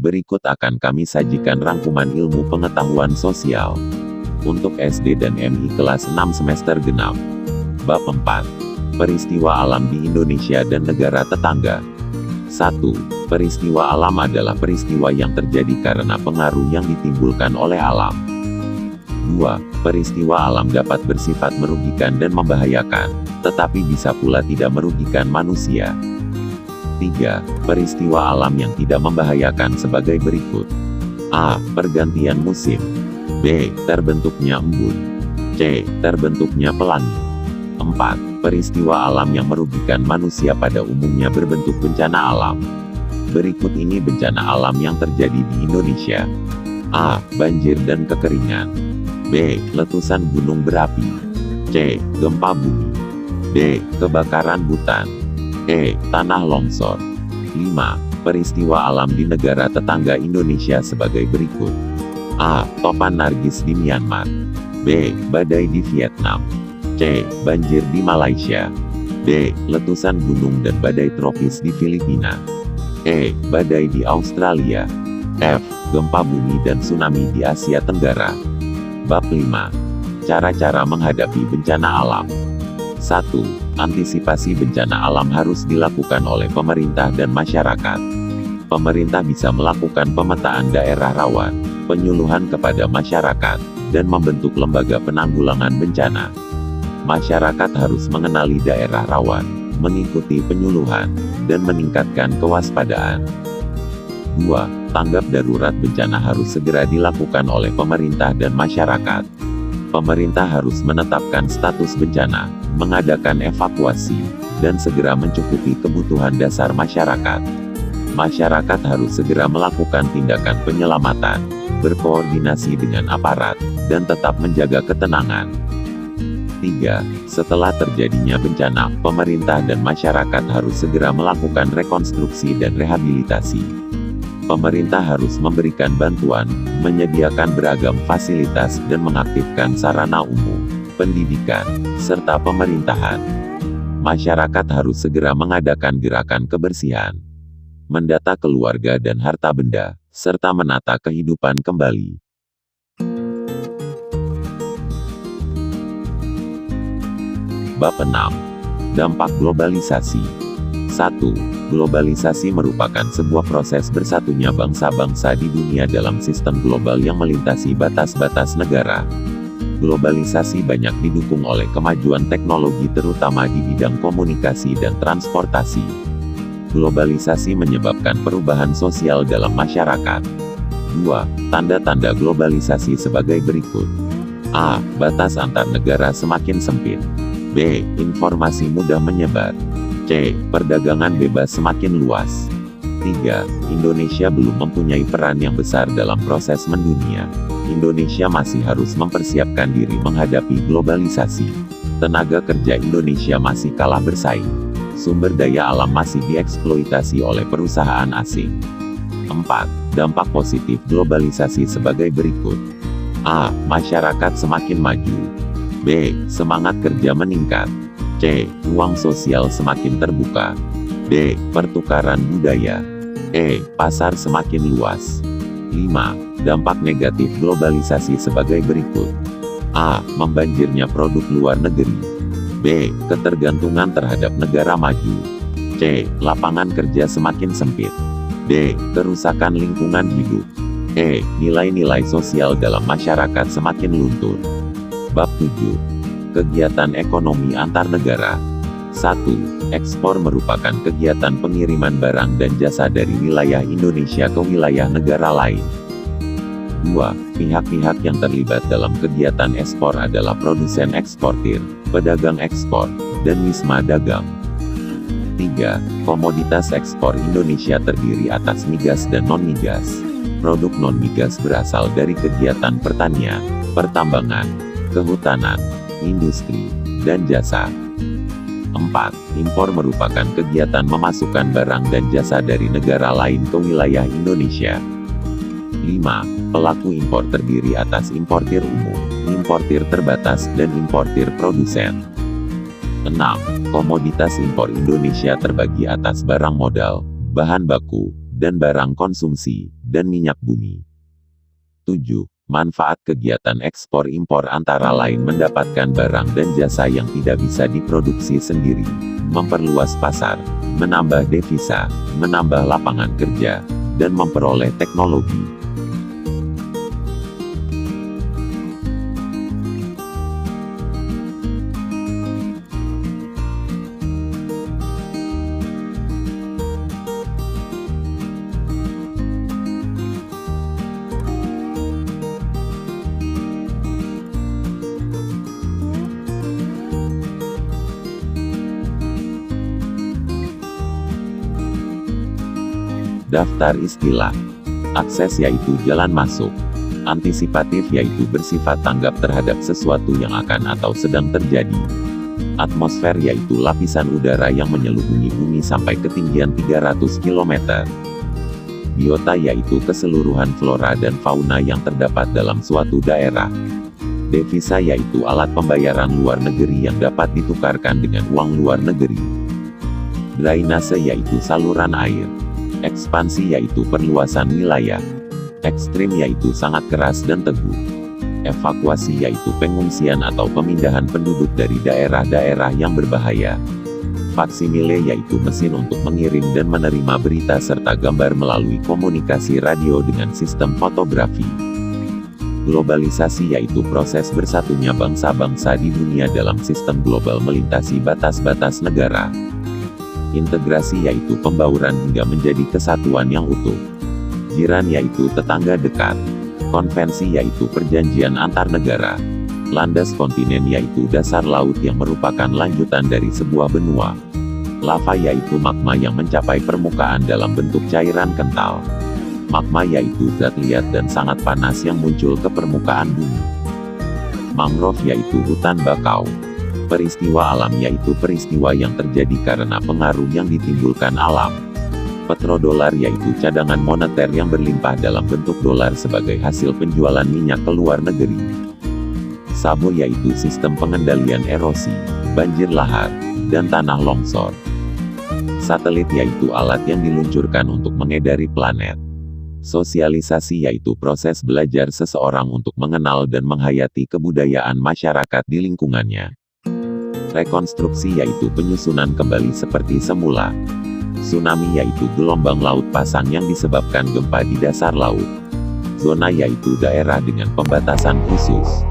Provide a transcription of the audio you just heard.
Berikut akan kami sajikan rangkuman ilmu pengetahuan sosial untuk SD dan MI kelas 6 semester genap. Bab 4. Peristiwa alam di Indonesia dan negara tetangga. 1. Peristiwa alam adalah peristiwa yang terjadi karena pengaruh yang ditimbulkan oleh alam. 2. Peristiwa alam dapat bersifat merugikan dan membahayakan, tetapi bisa pula tidak merugikan manusia. 3. Peristiwa alam yang tidak membahayakan sebagai berikut. A. Pergantian musim. B. Terbentuknya embun. C. Terbentuknya pelangi. 4. Peristiwa alam yang merugikan manusia pada umumnya berbentuk bencana alam. Berikut ini bencana alam yang terjadi di Indonesia. A. Banjir dan kekeringan. B. Letusan gunung berapi. C. Gempa bumi. D. Kebakaran hutan. E. Tanah longsor. 5. Peristiwa alam di negara tetangga Indonesia sebagai berikut. A. Topan nargis di Myanmar. B. Badai di Vietnam. C. Banjir di Malaysia. D. Letusan gunung dan badai tropis di Filipina. E. Badai di Australia. F. Gempa bumi dan tsunami di Asia Tenggara. Bab 5. Cara-cara menghadapi bencana alam. 1. Antisipasi bencana alam harus dilakukan oleh pemerintah dan masyarakat. Pemerintah bisa melakukan pemetaan daerah rawan, penyuluhan kepada masyarakat, dan membentuk lembaga penanggulangan bencana. Masyarakat harus mengenali daerah rawan, mengikuti penyuluhan, dan meningkatkan kewaspadaan. 2. Tanggap darurat bencana harus segera dilakukan oleh pemerintah dan masyarakat. Pemerintah harus menetapkan status bencana, mengadakan evakuasi, dan segera mencukupi kebutuhan dasar masyarakat. Masyarakat harus segera melakukan tindakan penyelamatan, berkoordinasi dengan aparat, dan tetap menjaga ketenangan. 3. Setelah terjadinya bencana, pemerintah dan masyarakat harus segera melakukan rekonstruksi dan rehabilitasi. Pemerintah harus memberikan bantuan, menyediakan beragam fasilitas dan mengaktifkan sarana umum, pendidikan, serta pemerintahan. Masyarakat harus segera mengadakan gerakan kebersihan, mendata keluarga dan harta benda, serta menata kehidupan kembali. Bab 6. Dampak globalisasi. 1. Globalisasi merupakan sebuah proses bersatunya bangsa-bangsa di dunia dalam sistem global yang melintasi batas-batas negara. Globalisasi banyak didukung oleh kemajuan teknologi terutama di bidang komunikasi dan transportasi. Globalisasi menyebabkan perubahan sosial dalam masyarakat. 2. Tanda-tanda globalisasi sebagai berikut. A. Batas antar negara semakin sempit. B. Informasi mudah menyebar. C. Perdagangan bebas semakin luas. 3. Indonesia belum mempunyai peran yang besar dalam proses mendunia. Indonesia masih harus mempersiapkan diri menghadapi globalisasi. Tenaga kerja Indonesia masih kalah bersaing. Sumber daya alam masih dieksploitasi oleh perusahaan asing. 4. Dampak positif globalisasi sebagai berikut. A. Masyarakat semakin maju. B. Semangat kerja meningkat. C. Ruang sosial semakin terbuka. D. Pertukaran budaya. E. Pasar semakin luas. 5. Dampak negatif globalisasi sebagai berikut. A. Membanjirnya produk luar negeri. B. Ketergantungan terhadap negara maju. C. Lapangan kerja semakin sempit. D. Kerusakan lingkungan hidup. E. Nilai-nilai sosial dalam masyarakat semakin luntur. Bab 7. Kegiatan ekonomi antar negara. 1. Ekspor merupakan kegiatan pengiriman barang dan jasa dari wilayah Indonesia ke wilayah negara lain. 2. Pihak-pihak yang terlibat dalam kegiatan ekspor adalah produsen eksportir, pedagang ekspor, dan wisma dagang. 3. Komoditas ekspor Indonesia terdiri atas migas dan non-migas. Produk non-migas berasal dari kegiatan pertanian, pertambangan, kehutanan, industri, dan jasa. 4. Impor merupakan kegiatan memasukkan barang dan jasa dari negara lain ke wilayah Indonesia. 5. Pelaku impor terdiri atas importir umum, importir terbatas, dan importir produsen. 6. Komoditas impor Indonesia terbagi atas barang modal, bahan baku, dan barang konsumsi, dan minyak bumi. 7. Manfaat kegiatan ekspor-impor antara lain mendapatkan barang dan jasa yang tidak bisa diproduksi sendiri, memperluas pasar, menambah devisa, menambah lapangan kerja, dan memperoleh teknologi. Daftar istilah. Akses yaitu jalan masuk. Antisipatif yaitu bersifat tanggap terhadap sesuatu yang akan atau sedang terjadi. Atmosfer yaitu lapisan udara yang menyelimuti bumi sampai ketinggian 300 km. Biota yaitu keseluruhan flora dan fauna yang terdapat dalam suatu daerah. Devisa yaitu alat pembayaran luar negeri yang dapat ditukarkan dengan uang luar negeri. Drainase yaitu saluran air. Ekspansi yaitu perluasan wilayah. Ekstrim yaitu sangat keras dan teguh. Evakuasi yaitu pengungsian atau pemindahan penduduk dari daerah-daerah yang berbahaya. Faksimile yaitu mesin untuk mengirim dan menerima berita serta gambar melalui komunikasi radio dengan sistem fotografi. Globalisasi yaitu proses bersatunya bangsa-bangsa di dunia dalam sistem global melintasi batas-batas negara. Integrasi yaitu pembauran hingga menjadi kesatuan yang utuh. Jiran yaitu tetangga dekat. Konvensi yaitu perjanjian antar negara. Landas kontinen yaitu dasar laut yang merupakan lanjutan dari sebuah benua. Lava yaitu magma yang mencapai permukaan dalam bentuk cairan kental. Magma yaitu zat liat dan sangat panas yang muncul ke permukaan bumi. Mangrove yaitu hutan bakau. Peristiwa alam yaitu peristiwa yang terjadi karena pengaruh yang ditimbulkan alam. Petrodolar yaitu cadangan moneter yang berlimpah dalam bentuk dolar sebagai hasil penjualan minyak ke luar negeri. Sabo yaitu sistem pengendalian erosi, banjir lahar, dan tanah longsor. Satelit yaitu alat yang diluncurkan untuk mengedari planet. Sosialisasi yaitu proses belajar seseorang untuk mengenal dan menghayati kebudayaan masyarakat di lingkungannya. Rekonstruksi yaitu penyusunan kembali seperti semula. Tsunami yaitu gelombang laut pasang yang disebabkan gempa di dasar laut. Zona yaitu daerah dengan pembatasan khusus.